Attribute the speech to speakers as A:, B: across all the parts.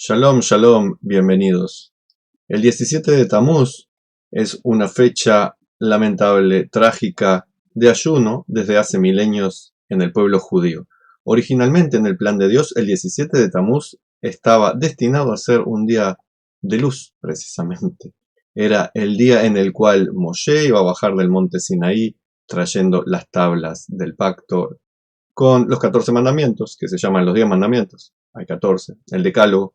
A: Shalom, shalom, bienvenidos. El 17 de Tamuz es una fecha lamentable, trágica, de ayuno desde hace milenios en el pueblo judío. Originalmente en el plan de Dios, el 17 de Tamuz estaba destinado a ser un día de luz, precisamente. Era el día en el cual Moshe iba a bajar del monte Sinaí trayendo las tablas del pacto con los 14 mandamientos, que se llaman los 10 mandamientos. Hay 14, el decálogo.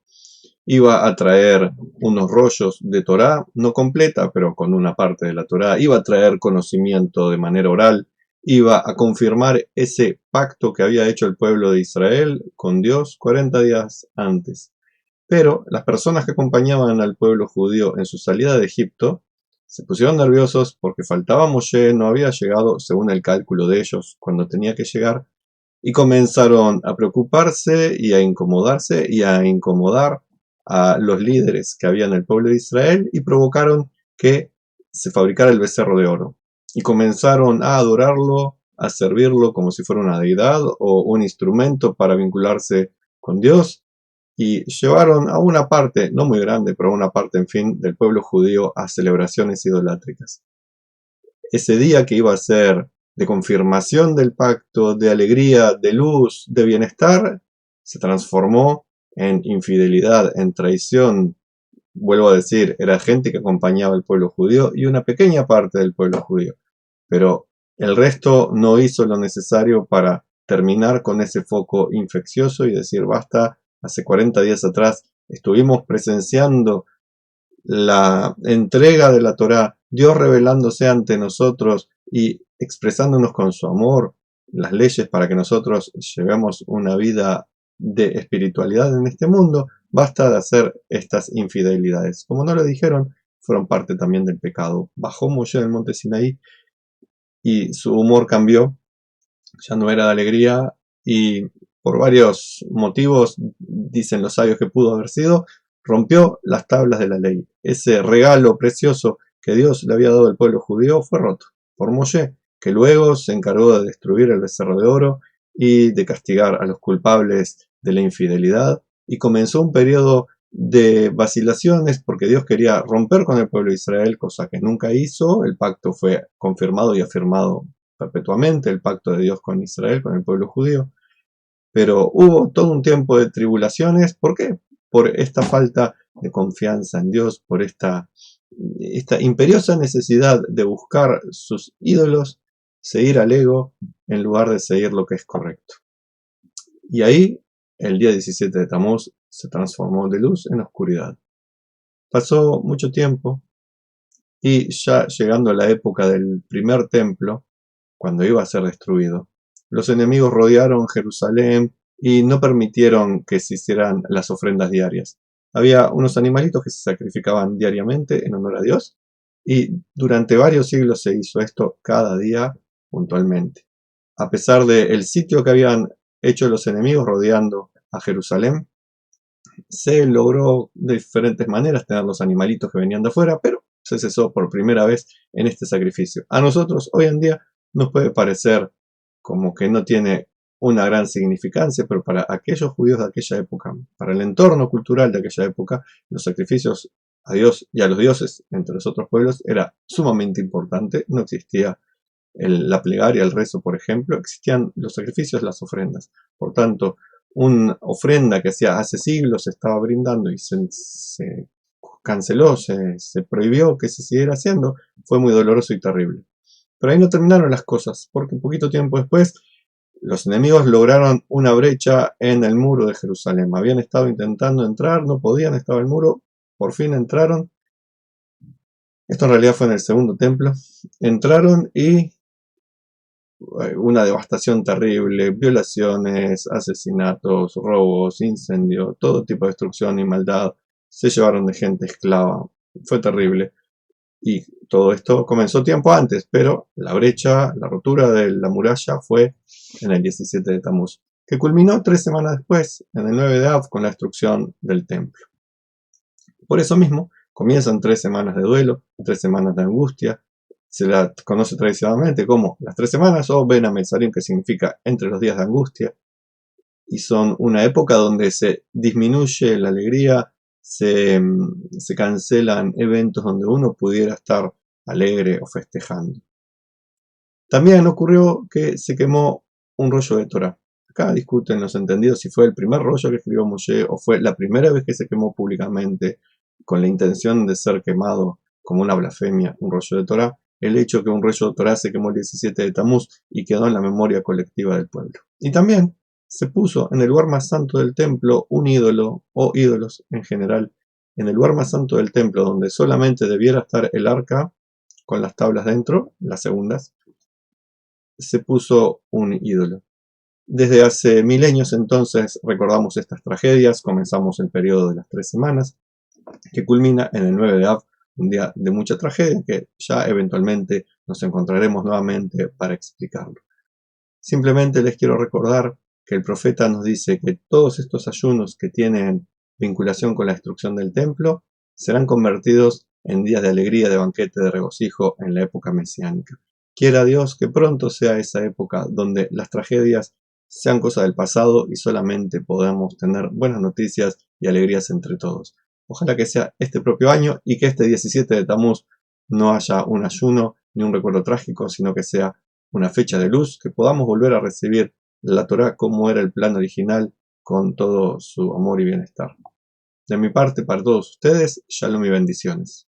A: Iba a traer unos rollos de Torá, no completa, pero con una parte de la Torá. Iba a traer conocimiento de manera oral. Iba a confirmar ese pacto que había hecho el pueblo de Israel con Dios 40 días antes. Pero las personas que acompañaban al pueblo judío en su salida de Egipto se pusieron nerviosos porque faltaba Moshe, no había llegado según el cálculo de ellos cuando tenía que llegar, y comenzaron a preocuparse y a incomodarse y a incomodar a los líderes que había en el pueblo de Israel y provocaron que se fabricara el becerro de oro. Y comenzaron a adorarlo, a servirlo como si fuera una deidad o un instrumento para vincularse con Dios. Y llevaron a una parte, no muy grande, pero a una parte, en fin, del pueblo judío a celebraciones idolátricas. Ese día que iba a ser de confirmación del pacto, de alegría, de luz, de bienestar, se transformó en infidelidad, en traición. Vuelvo a decir, era gente que acompañaba al pueblo judío y una pequeña parte del pueblo judío. Pero el resto no hizo lo necesario para terminar con ese foco infeccioso y decir, basta, hace 40 días atrás estuvimos presenciando la entrega de la Torá, Dios revelándose ante nosotros y expresándonos con su amor, las leyes para que nosotros llevemos una vida de espiritualidad en este mundo, basta de hacer estas infidelidades. Como no lo dijeron, fueron parte también del pecado. Bajó Moshe del monte Sinaí y su humor cambió, ya no era de alegría y por varios motivos, dicen los sabios que pudo haber sido, rompió las tablas de la ley. Ese regalo precioso que Dios le había dado al pueblo judío fue roto por Moshe, que luego se encargó de destruir el becerro de oro y de castigar a los culpables de la infidelidad, y comenzó un periodo de vacilaciones porque Dios quería romper con el pueblo de Israel, cosa que nunca hizo. El pacto fue confirmado y afirmado perpetuamente, el pacto de Dios con Israel, con el pueblo judío. Pero hubo todo un tiempo de tribulaciones. ¿Por qué? Por esta falta de confianza en Dios, por esta imperiosa necesidad de buscar sus ídolos, seguir al ego en lugar de seguir lo que es correcto. Y ahí, el día 17 de Tamuz se transformó de luz en oscuridad. Pasó mucho tiempo y ya llegando a la época del primer templo, cuando iba a ser destruido, los enemigos rodearon Jerusalén y no permitieron que se hicieran las ofrendas diarias. Había unos animalitos que se sacrificaban diariamente en honor a Dios y durante varios siglos se hizo esto cada día puntualmente. A pesar del sitio que habían hecho los enemigos rodeando a Jerusalén, se logró de diferentes maneras tener los animalitos que venían de afuera, pero se cesó por primera vez en este sacrificio. A nosotros hoy en día nos puede parecer como que no tiene una gran significancia, pero para aquellos judíos de aquella época, para el entorno cultural de aquella época, los sacrificios a Dios y a los dioses entre los otros pueblos era sumamente importante. No existía la plegaria, el rezo, por ejemplo, existían los sacrificios, las ofrendas. Por tanto, una ofrenda que hacía hace siglos se estaba brindando y se canceló, se prohibió que se siguiera haciendo, fue muy doloroso y terrible. Pero ahí no terminaron las cosas, porque un poquito tiempo después los enemigos lograron una brecha en el muro de Jerusalén. Habían estado intentando entrar, no podían, estaba el muro, por fin entraron. Esto en realidad fue en el segundo templo. Entraron y una devastación terrible, violaciones, asesinatos, robos, incendios, todo tipo de destrucción y maldad. Se llevaron de gente esclava. Fue terrible. Y todo esto comenzó tiempo antes, pero la brecha, la rotura de la muralla fue en el 17 de Tamuz, que culminó 3 semanas después, en el 9 de Av, con la destrucción del templo. Por eso mismo, comienzan 3 semanas de duelo, 3 semanas de angustia. Se la conoce tradicionalmente como las 3 semanas o Ben Hametzarim, que significa entre los días de angustia. y son una época donde se disminuye la alegría, se cancelan eventos donde uno pudiera estar alegre o festejando. También ocurrió que se quemó un rollo de Torá. Acá discuten los entendidos si fue el primer rollo que escribió Moshe o fue la primera vez que se quemó públicamente con la intención de ser quemado como una blasfemia, un rollo de Torá. El hecho que un rollo de Torá se quemó el 17 de Tamuz y quedó en la memoria colectiva del pueblo. Y también se puso en el lugar más santo del templo un ídolo, o ídolos en general, en el lugar más santo del templo, donde solamente debiera estar el arca con las tablas dentro, las segundas, se puso un ídolo. Desde hace milenios entonces recordamos estas tragedias, comenzamos el periodo de las 3 semanas, que culmina en el 9 de Av, un día de mucha tragedia que ya eventualmente nos encontraremos nuevamente para explicarlo. Simplemente les quiero recordar que el profeta nos dice que todos estos ayunos que tienen vinculación con la destrucción del templo serán convertidos en días de alegría, de banquete, de regocijo en la época mesiánica. Quiera Dios que pronto sea esa época donde las tragedias sean cosa del pasado y solamente podamos tener buenas noticias y alegrías entre todos. Ojalá que sea este propio año y que este 17 de Tamuz no haya un ayuno ni un recuerdo trágico, sino que sea una fecha de luz, que podamos volver a recibir la Torá como era el plan original, con todo su amor y bienestar. De mi parte, para todos ustedes, shalom y bendiciones.